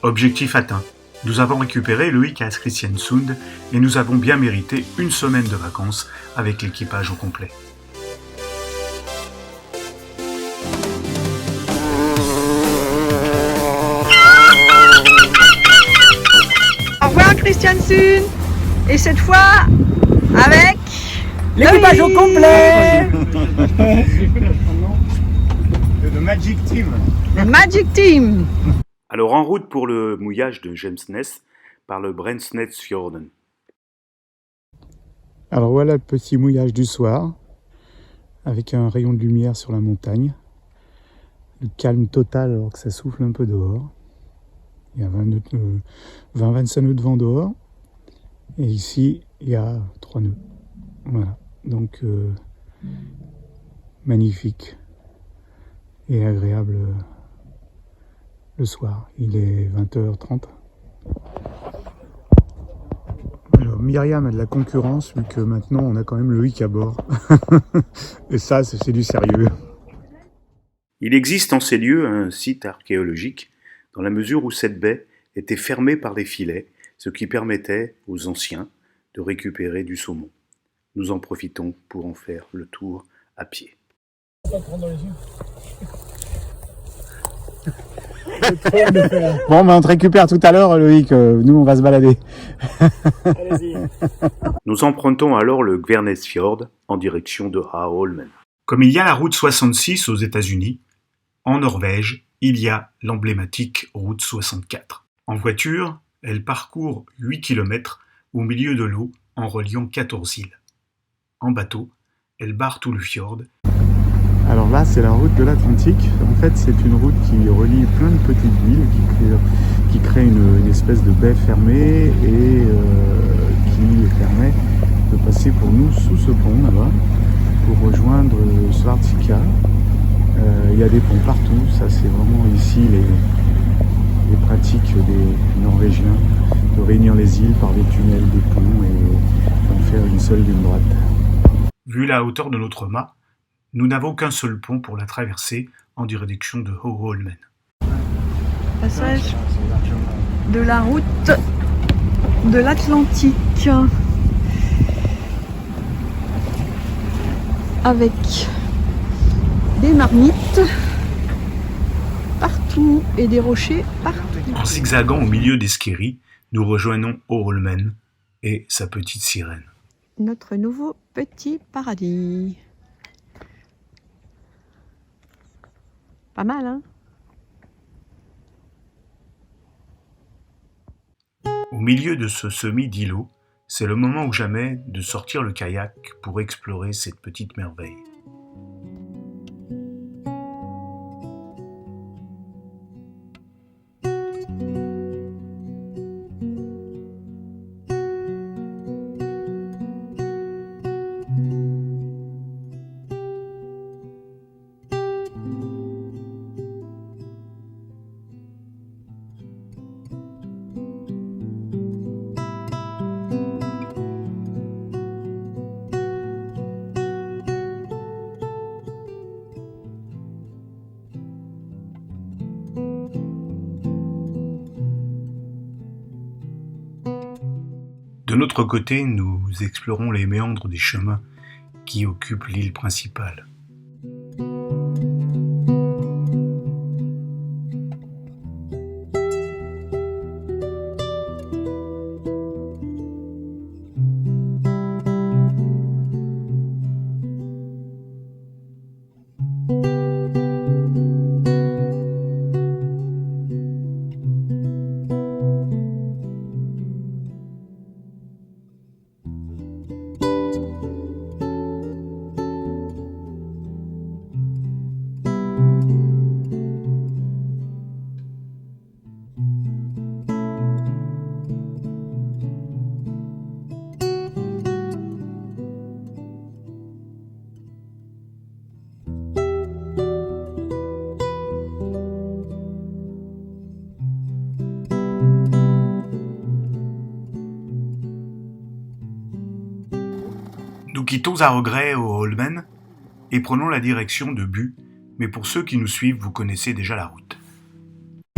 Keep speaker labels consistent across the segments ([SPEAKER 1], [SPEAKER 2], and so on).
[SPEAKER 1] Objectif atteint. Nous avons récupéré Loïc à Kristiansund et nous avons bien mérité une semaine de vacances avec l'équipage au complet.
[SPEAKER 2] Au revoir Kristiansund, et cette fois avec
[SPEAKER 3] l'équipage au complet.
[SPEAKER 4] Le Magic Team.
[SPEAKER 2] le Magic Team.
[SPEAKER 1] Alors en route pour le mouillage de Jemsnes par le Brensnesfjorden.
[SPEAKER 4] Alors voilà le petit mouillage du soir, avec un rayon de lumière sur la montagne. Le calme total alors que ça souffle un peu dehors. Il y a 20-25 nœuds de vent dehors. Et ici, il y a 3 nœuds. Voilà, donc magnifique et agréable le soir. Il est 20h30. Alors Myriam a de la concurrence vu que maintenant on a quand même le Loïc à bord. Et ça, c'est du sérieux.
[SPEAKER 1] Il existe en ces lieux un site archéologique dans la mesure où cette baie était fermée par des filets, ce qui permettait aux anciens de récupérer du saumon. Nous en profitons pour en faire le tour à pied.
[SPEAKER 4] Bon, on te récupère tout à l'heure, Loïc. Nous, on va se balader.
[SPEAKER 3] Allez-y.
[SPEAKER 1] Nous empruntons alors le Gvernesfjord en direction de Haholmen. Comme il y a la route 66 aux États-Unis, en Norvège, il y a l'emblématique route 64. En voiture, elle parcourt 8 km au milieu de l'eau en reliant 14 îles. En bateau, elle barre tout le fjord.
[SPEAKER 4] Alors là, c'est la route de l'Atlantique. En fait, c'est une route qui relie plein de petites villes, qui crée une espèce de baie fermée et qui permet de passer pour nous sous ce pont là-bas pour rejoindre Svartsika. Il y a des ponts partout. Ça, c'est vraiment ici les pratiques des Norvégiens de réunir les îles par des tunnels, des ponts et d'en faire une seule ligne droite.
[SPEAKER 1] Vu la hauteur de notre mât, nous n'avons qu'un seul pont pour la traverser en direction de Haholmen.
[SPEAKER 2] Passage de la route de l'Atlantique avec des marmites partout et des rochers partout.
[SPEAKER 1] En zigzagant au milieu des skerries, nous rejoignons Haholmen et sa petite sirène.
[SPEAKER 2] Notre nouveau petit paradis. Pas mal, hein?
[SPEAKER 1] Au milieu de ce semis d'îlots, c'est le moment ou jamais de sortir le kayak pour explorer cette petite merveille. De notre côté, nous explorons les méandres des chemins qui occupent l'île principale. Nous quittons à regret Haholmen et prenons la direction de Bu, mais pour ceux qui nous suivent, vous connaissez déjà la route.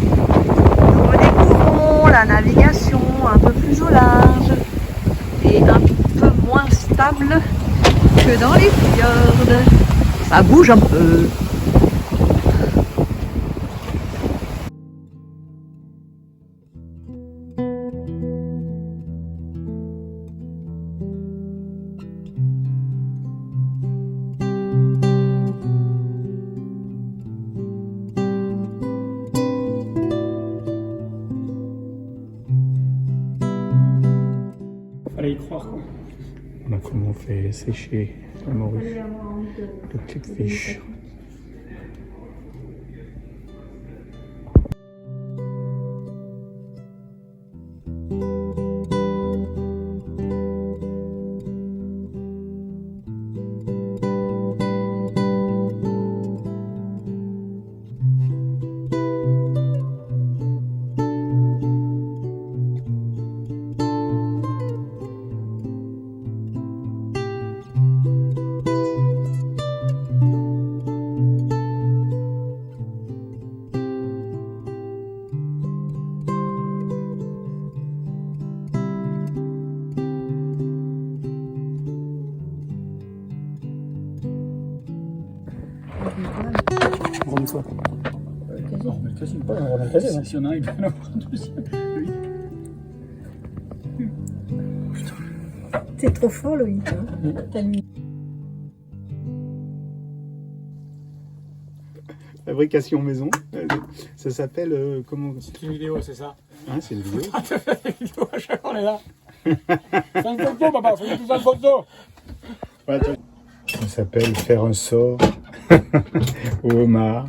[SPEAKER 2] On redécouvre la navigation un peu plus au large et un peu moins stable que dans les fjords. Ça bouge un peu.
[SPEAKER 3] Fallait y croire quoi.
[SPEAKER 4] On a comment fait sécher la morue, le clipfish.
[SPEAKER 3] Grande quoi. Non, mais quasi pas un Roland Cazet. Si on arrive à en avoir un deuxième. Oui.
[SPEAKER 5] T'es trop fort, Loïc. Hein. T'as mis.
[SPEAKER 4] Fabrication maison. Ça s'appelle comment?
[SPEAKER 3] C'est une vidéo, c'est ça.
[SPEAKER 4] Hein, c'est une vidéo.
[SPEAKER 3] Ah, tu fais des vidéos à chaque fois, on est là. C'est une photo, papa, faut tout ça une photo.
[SPEAKER 4] Ça s'appelle faire un sort au homard.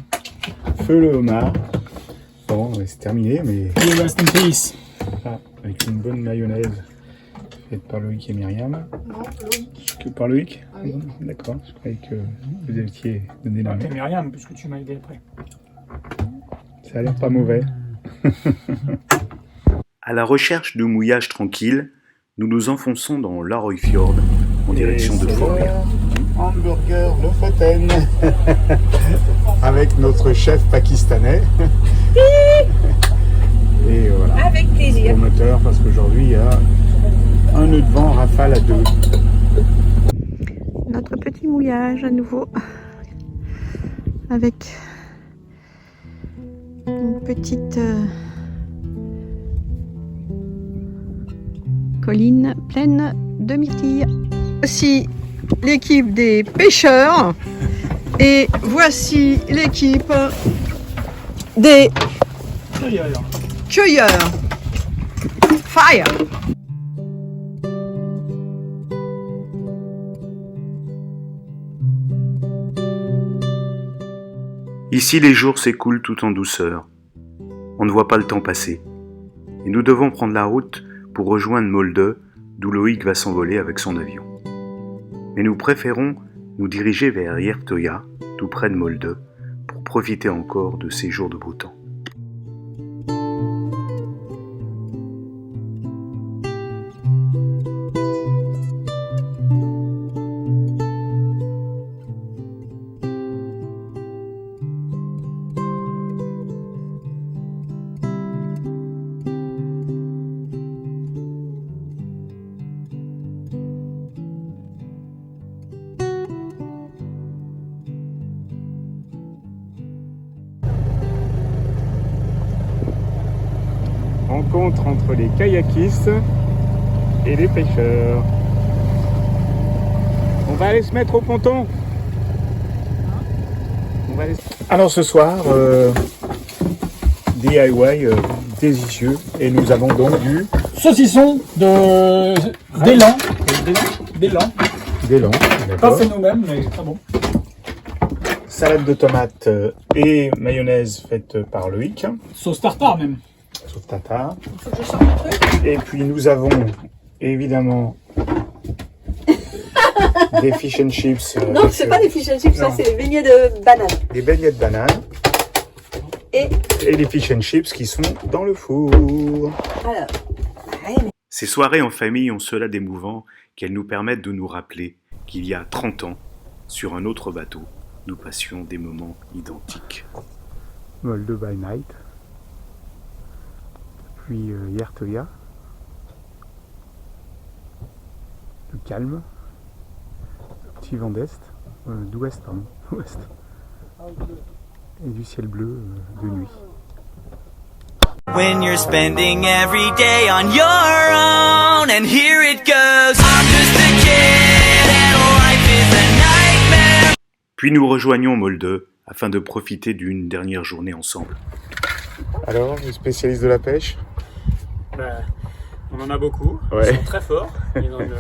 [SPEAKER 4] Feu le homard. Bon, c'est terminé, mais
[SPEAKER 3] Il reste une pièce.
[SPEAKER 4] ah, avec une bonne mayonnaise faite par Loïc et Myriam.
[SPEAKER 5] Non, Loïc.
[SPEAKER 4] Que par Loïc?
[SPEAKER 5] Ah oui.
[SPEAKER 4] D'accord, je croyais que vous étiez donné la
[SPEAKER 3] Ah,
[SPEAKER 4] main.
[SPEAKER 3] t'aimes rien, puisque tu m'as aidé après.
[SPEAKER 4] Ça a l'air pas mauvais.
[SPEAKER 1] À la recherche de mouillages tranquilles, nous nous enfonçons dans l'Arøy Fjord en direction de Forga.
[SPEAKER 4] Hamburger Lofoten avec notre chef pakistanais. Et voilà.
[SPEAKER 5] Avec plaisir.
[SPEAKER 4] Promoteur parce qu'aujourd'hui il y a un nœud de vent rafale à 2.
[SPEAKER 2] Notre petit mouillage à nouveau avec une petite colline pleine de myrtilles. Voici l'équipe des pêcheurs et voici l'équipe des cueilleurs. Fire!
[SPEAKER 1] Ici, les jours s'écoulent tout en douceur. On ne voit pas le temps passer. Et nous devons prendre la route pour rejoindre Molde, d'où Loïc va s'envoler avec son avion. Mais nous préférons nous diriger vers Järtoja, tout près de Molde, pour profiter encore de ces jours de beau temps.
[SPEAKER 4] Rencontre entre les kayakistes et les pêcheurs. On va aller se mettre au ponton. Alors ce soir, DIY délicieux et nous avons donc du
[SPEAKER 3] Saucisson d'élan.
[SPEAKER 4] d'élan,
[SPEAKER 3] Pas
[SPEAKER 4] d'accord.
[SPEAKER 3] fait nous-mêmes, mais très bon.
[SPEAKER 4] Salade de tomates et mayonnaise faite par Loïc,
[SPEAKER 3] Sauce tartare même.
[SPEAKER 4] sauce tartare.
[SPEAKER 5] Faut que je sorte le truc.
[SPEAKER 4] Et puis nous avons évidemment des fish and chips.
[SPEAKER 5] Non,
[SPEAKER 4] avec,
[SPEAKER 5] c'est pas des fish and chips, ça
[SPEAKER 4] non.
[SPEAKER 5] c'est des beignets de banane.
[SPEAKER 4] des beignets de banane
[SPEAKER 5] Et
[SPEAKER 4] et les fish and chips qui sont dans le four.
[SPEAKER 5] alors, ouais, mais
[SPEAKER 1] Ces soirées en famille ont cela d'émouvant qu'elles nous permettent de nous rappeler qu'il y a 30 ans, sur un autre bateau, nous passions des moments identiques.
[SPEAKER 4] Molde by night. puis Yertoia, le calme, le petit vent d'est, d'ouest, pardon, ouest, et du ciel bleu de nuit.
[SPEAKER 6] When you're spending every day on your own, and here it goes, I'm just a kid and life is a nightmare.
[SPEAKER 1] Puis nous rejoignons Molde afin de profiter d'une dernière journée ensemble.
[SPEAKER 4] Alors, les spécialistes de la pêche?
[SPEAKER 3] On en a beaucoup,
[SPEAKER 4] Ouais.
[SPEAKER 3] Ils sont très forts, ils ont une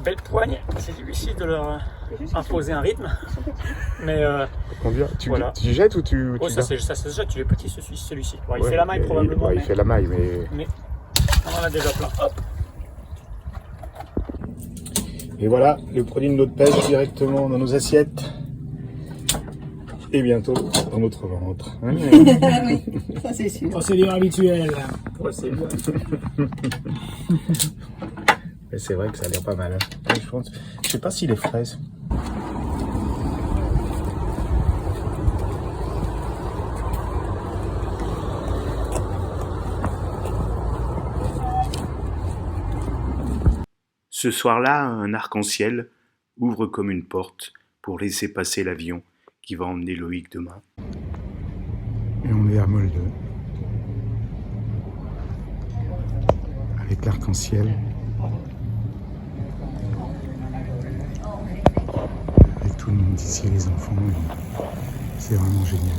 [SPEAKER 3] belle poigne, c'est difficile de leur imposer un rythme, mais voilà.
[SPEAKER 4] Tu jettes ou tu
[SPEAKER 3] ça se jette, tu es petit celui-ci. Bon, il fait la maille probablement,
[SPEAKER 4] il fait la maille,
[SPEAKER 3] mais on en a déjà plein. Hop.
[SPEAKER 4] Et voilà, le produit de notre pêche directement dans nos assiettes. Et bientôt dans notre ventre.
[SPEAKER 5] Oui, ça c'est sûr.
[SPEAKER 3] Procédure habituelle. Procédure.
[SPEAKER 4] Mais c'est vrai que ça a l'air pas mal. Hein. Je sais pas s'il est frais.
[SPEAKER 1] Ce soir-là, un arc-en-ciel ouvre comme une porte pour laisser passer l'avion qui va emmener Loïc demain.
[SPEAKER 4] Et on est à Molde. Avec l'arc-en-ciel. Avec tout le monde ici, les enfants. C'est vraiment génial.